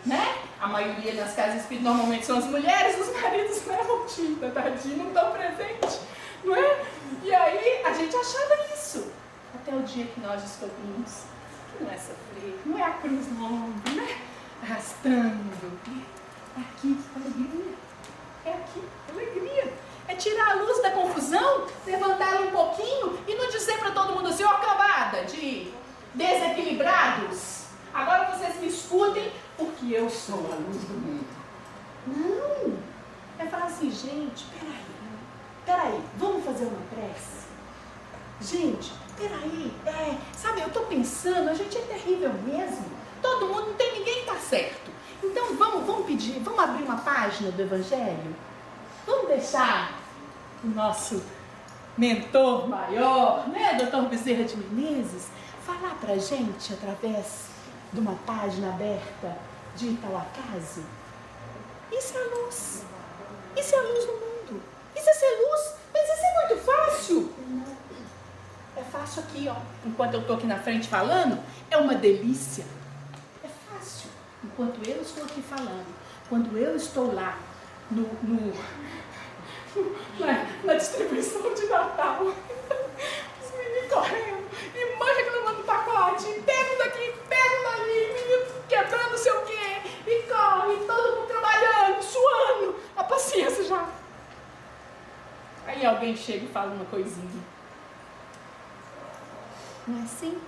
[SPEAKER 2] né? A maioria das casas espíritas normalmente são as mulheres, os maridos levam tinta, tadinho, não estão presentes, não é? E aí a gente achava isso, até o dia que nós descobrimos que não é sofrer, não é a cruz no ombro, né? Arrastando, é aqui, alegria, é aqui, alegria. É tirar a luz da confusão, levantá-la um pouquinho e não dizer para todo mundo assim: ó, cambada de desequilibrados, agora vocês me escutem porque eu sou a luz do mundo. Não, é falar assim: gente, peraí, vamos fazer uma prece? Gente, peraí, sabe, eu estou pensando, a gente é terrível mesmo, todo mundo, não tem ninguém que está certo. Então vamos pedir, vamos abrir uma página do Evangelho? Vamos deixar o nosso mentor maior, né, Dr. Bezerra de Menezes, falar pra gente através de uma página aberta de Itauacaso? Isso é a luz. Isso é a luz do mundo. Isso é ser luz. Mas isso é muito fácil. É fácil aqui, ó. Enquanto eu estou aqui na frente falando, é uma delícia. É fácil. Enquanto eu estou aqui falando, quando eu estou lá na distribuição de Natal, os meninos correndo, e mãe reclamando do pacote, pega daqui, pega dali, menino quebrando não sei o quê, e corre, todo mundo trabalhando, suando, a paciência já. Aí alguém chega e fala uma coisinha. Não é assim?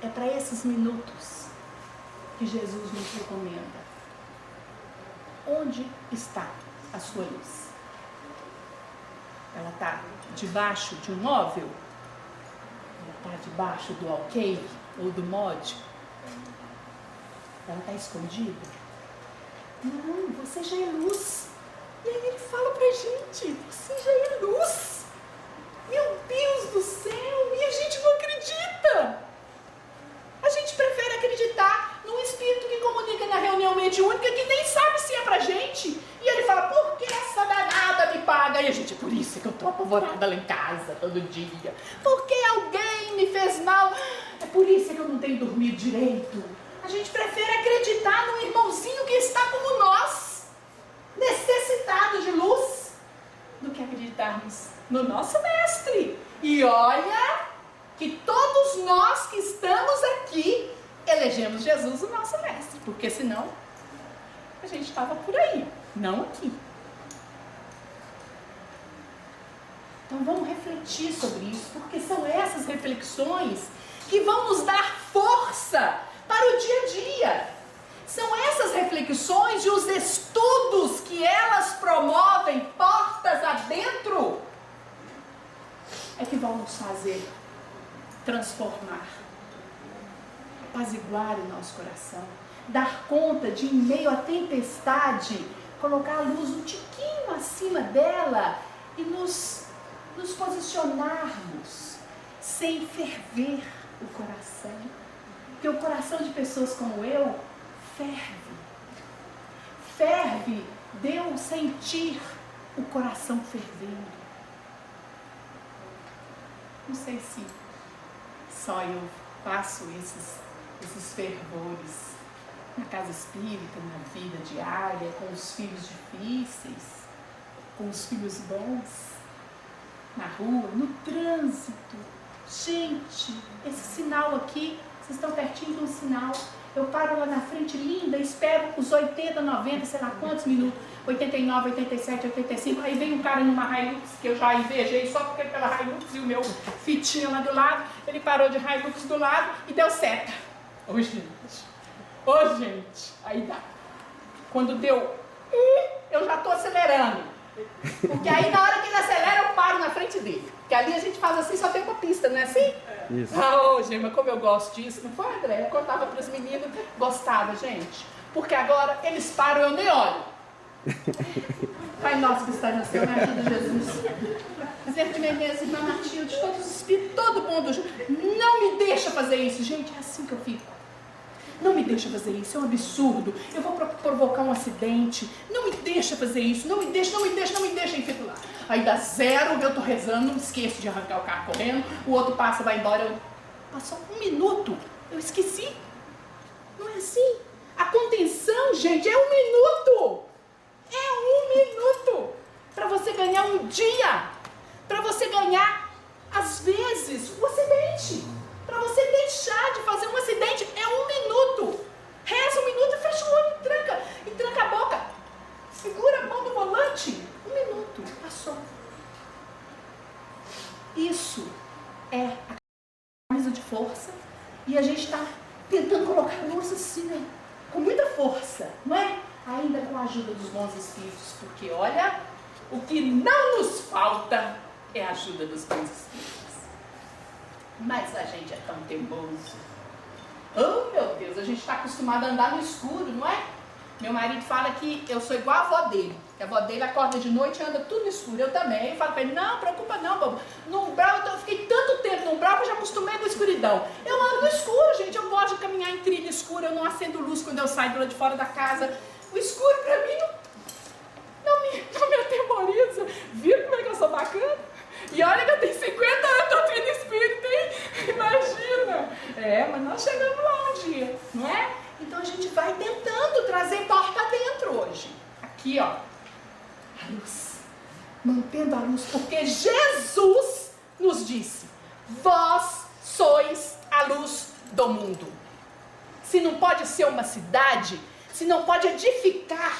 [SPEAKER 2] É para esses minutos que Jesus nos recomenda. Onde está a sua luz? Ela está debaixo de um móvel? Ela está debaixo do alqueire ou do mod? Ela está escondida? Não, você já é luz. E aí ele fala pra gente: você já é luz. Meu Deus do céu! E a gente não acredita. A gente prefere acreditar num espírito que comunica na reunião mediúnica, que nem sabe se é pra gente. E ele fala: por que essa danada me paga? E a gente: por isso que eu tô apavorada lá em casa todo dia. Porque alguém fez mal. É por isso que eu não tenho dormido direito. A gente prefere acreditar num irmãozinho que está como nós, necessitado de luz, do que acreditarmos no nosso mestre. E olha que todos nós que estamos aqui elegemos Jesus o nosso mestre, porque senão a gente estava por aí, não aqui. Então vamos refletir sobre isso, porque são essas reflexões que vão nos dar força para o dia a dia. São essas reflexões e os estudos que elas promovem portas adentro é que vão nos fazer transformar, apaziguar o nosso coração, dar conta de, em meio à tempestade, colocar a luz um tiquinho acima dela e nos posicionarmos sem ferver o coração. Porque o coração de pessoas como eu ferve. Ferve de eu sentir o coração fervendo. Não sei se só eu passo esses fervores na casa espírita, na vida diária, com os filhos difíceis, com os filhos bons, na rua, no trânsito. Gente, esse sinal aqui, vocês estão pertinho de um sinal. Eu paro lá na frente, linda, espero os 80, 90, sei lá quantos minutos, 89, 87, 85, aí vem um cara numa Hilux, que eu já invejei só porque pela Hilux e o meu fitinha lá do lado, ele parou de Hilux do lado e deu seta. Ô gente, aí dá. Quando deu, eu já estou acelerando. Porque aí na hora que ele acelera, eu paro na frente dele. Porque ali a gente faz assim, só tem uma pista, não é assim?
[SPEAKER 1] Isso.
[SPEAKER 2] Gema, como eu gosto disso. Não foi, André? Eu contava para os meninos, gostava, gente. Porque agora eles param, eu nem olho. Pai nosso que está no céu, me ajuda, Jesus. Exemplo de minha irmã Matilde, de todos os espíritos, todo mundo. Não me deixa fazer isso, gente. É assim que eu fico. Não me deixa fazer isso, é um absurdo. Eu vou provocar um acidente. Não me deixa fazer isso, não me deixa, e fico lá. Aí dá zero, eu tô rezando, não esqueço de arrancar o carro correndo, o outro passa, vai embora. Passou 1 minuto, eu esqueci. Não é assim. A contenção, gente, é 1 minuto. É 1 minuto. Para você ganhar um dia. Para você ganhar, às vezes, o acidente. Para você deixar de fazer um acidente é 1 minuto. Reza 1 minuto e fecha o olho e tranca a boca. Segura a mão do volante. 1 minuto, passou. Isso é a camisa de força e a gente está tentando colocar a nossa assim, né? Com muita força, não é? Ainda com a ajuda dos bons espíritos, porque olha, o que não nos falta é a ajuda dos bons espíritos. Mas a gente é tão teimoso. Oh, meu Deus, a gente está acostumado a andar no escuro, não é? Meu marido fala que eu sou igual a avó dele. Que a avó dele acorda de noite e anda tudo no escuro. Eu também. Eu falo para ele, não, preocupa não, bobo. No umbral, eu fiquei tanto tempo no umbral que eu já acostumei com a escuridão. Eu ando no escuro, gente. Eu gosto de caminhar em trilha escura. Eu não acendo luz quando eu saio do lado de fora da casa. O escuro para mim não me atemoriza. Viu como é que eu sou bacana? E olha que eu tenho 50 anos de doutrina espírita, hein? Imagina! Mas nós chegamos lá um dia, não é? Então a gente vai tentando trazer porta dentro hoje. Aqui, ó. A luz. Mantendo a luz, porque Jesus nos disse: vós sois a luz do mundo. Se não pode ser uma cidade, se não pode edificar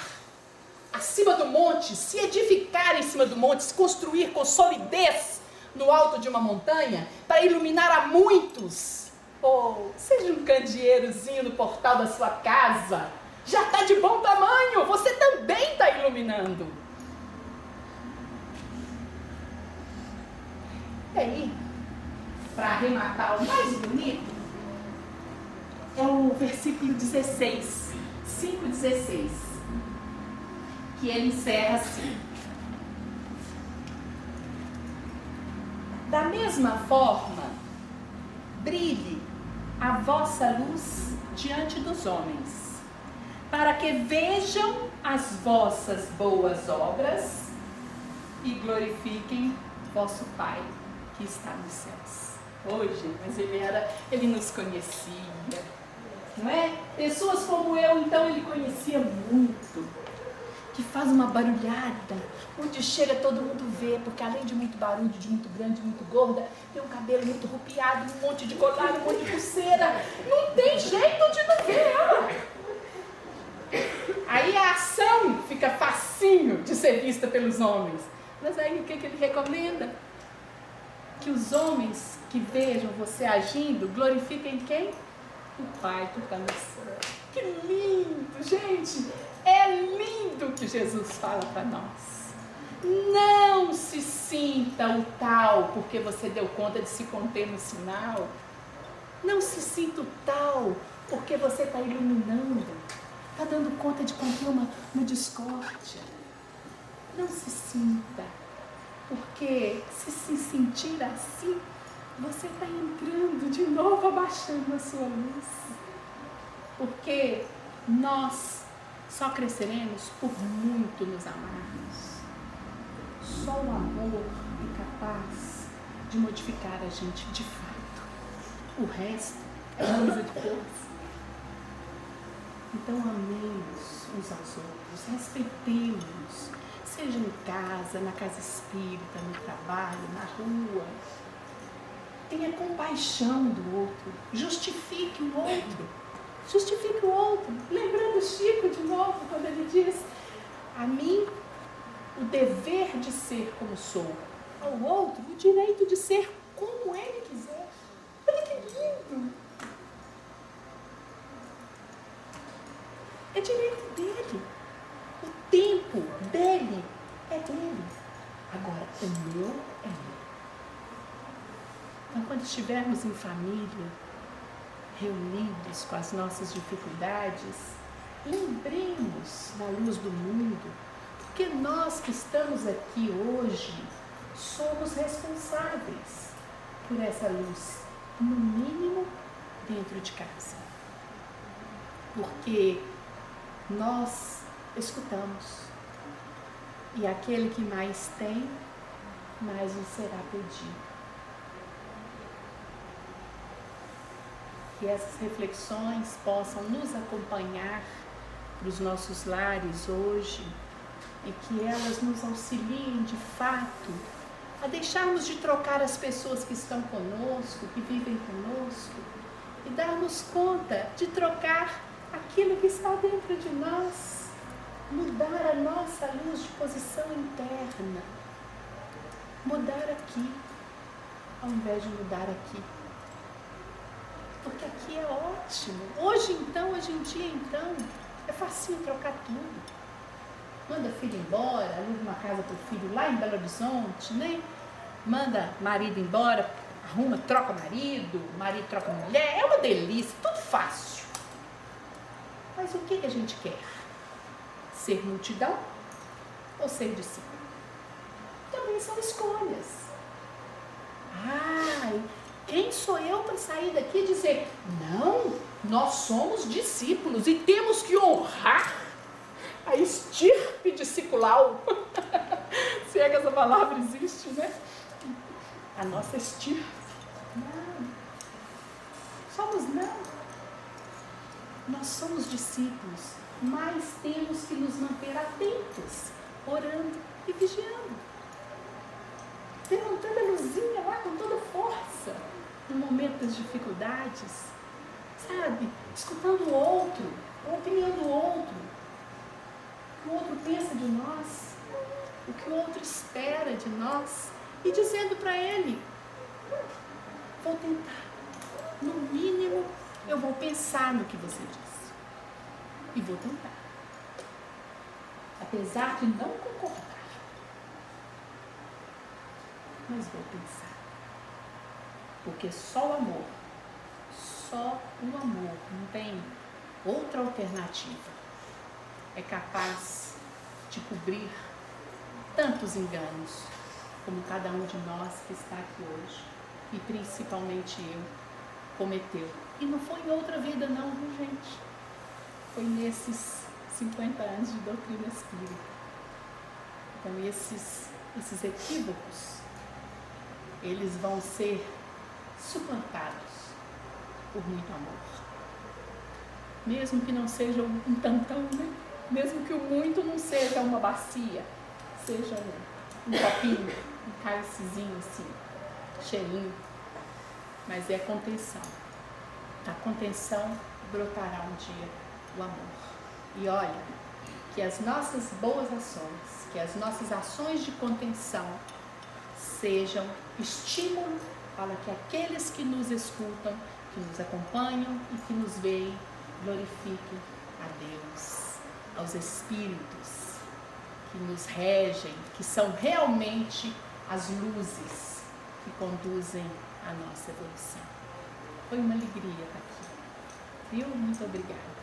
[SPEAKER 2] acima do monte, se edificar em cima do monte, se construir com solidez no alto de uma montanha, para iluminar a muitos. Seja um candeeirozinho no portal da sua casa, já está de bom tamanho, você também está iluminando. E aí, para arrematar o mais bonito, é o versículo 16, 5:16. Que ele encerra assim: da mesma forma, brilhe a vossa luz diante dos homens, para que vejam as vossas boas obras e glorifiquem vosso Pai que está nos céus. hoje, mas ele nos conhecia, não é? Pessoas como eu, então, ele conhecia muito, que faz uma barulhada, onde chega todo mundo vê, porque além de muito barulho, de muito grande, muito gorda, tem um cabelo muito rupiado, um monte de colar, um monte de pulseira, não tem jeito de não ver ela. Aí a ação fica facinho de ser vista pelos homens. Mas aí o que ele recomenda? Que os homens que vejam você agindo glorifiquem quem? O Pai que está no céu. Que lindo, gente! É lindo o que Jesus fala para nós. Não se sinta o tal porque você deu conta de se conter no sinal. Não se sinta o tal porque você está iluminando. Está dando conta de conter uma discórdia. Não se sinta, porque se sentir assim, você está entrando de novo, abaixando a sua luz. Porque nós só cresceremos por muito nos amarmos. Só o amor é capaz de modificar a gente de fato. O resto é coisa de força. Então amemos uns aos outros, respeitemos, seja em casa, na casa espírita, no trabalho, na rua. Tenha compaixão do outro, justifique o outro. Justifique o outro. Lembrando Chico de novo, quando ele diz: a mim o dever de ser como sou, ao outro o direito de ser como ele quiser. Olha que lindo! É direito dele. O tempo dele é dele. Agora, o meu é meu. Então, quando estivermos em família, reunidos com as nossas dificuldades, lembremos da luz do mundo, porque nós que estamos aqui hoje somos responsáveis por essa luz, no mínimo dentro de casa. Porque nós escutamos, e aquele que mais tem, mais lhe será pedido. Que essas reflexões possam nos acompanhar para os nossos lares hoje e que elas nos auxiliem de fato a deixarmos de trocar as pessoas que estão conosco, que vivem conosco, e darmos conta de trocar aquilo que está dentro de nós, mudar a nossa luz de posição interna, mudar aqui, ao invés de mudar aqui. Porque aqui é ótimo. Hoje em dia então, é fácil trocar tudo. Manda filho embora, aluga uma casa para o filho lá em Belo Horizonte, né? Manda marido embora, arruma, troca marido troca mulher. É uma delícia, tudo fácil. Mas o que a gente quer? Ser multidão ou ser discípulo? Também são escolhas. Quem sou eu para sair daqui e dizer: não, nós somos discípulos e temos que honrar a estirpe discipular. Se é que essa palavra existe, né? A nossa estirpe. Não. Somos não. Nós somos discípulos, mas temos que nos manter atentos, orando e vigiando. Levantando a luzinha lá com toda força, no momento das dificuldades, sabe? Escutando o outro, a opinião do outro, o que o outro pensa de nós, o que o outro espera de nós, e dizendo para ele: vou tentar, no mínimo eu vou pensar no que você disse, e vou tentar, apesar de não concordar, mas vou pensar, porque só o amor, não tem outra alternativa, é capaz de cobrir tantos enganos como cada um de nós que está aqui hoje, e principalmente eu, cometeu. E não foi em outra vida não, viu, gente? Foi nesses 50 anos de doutrina espírita. Então esses equívocos, eles vão ser suplantados por muito amor. Mesmo que não seja um tantão, né? Mesmo que o muito não seja uma bacia, seja um copinho, um cálicezinho assim, cheirinho, mas é contenção. Da contenção brotará um dia o amor. E olha, que as nossas boas ações, que as nossas ações de contenção sejam estímulo para que aqueles que nos escutam, que nos acompanham e que nos veem, glorifiquem a Deus, aos Espíritos que nos regem, que são realmente as luzes que conduzem a nossa evolução. Foi uma alegria estar aqui, viu? Muito obrigada.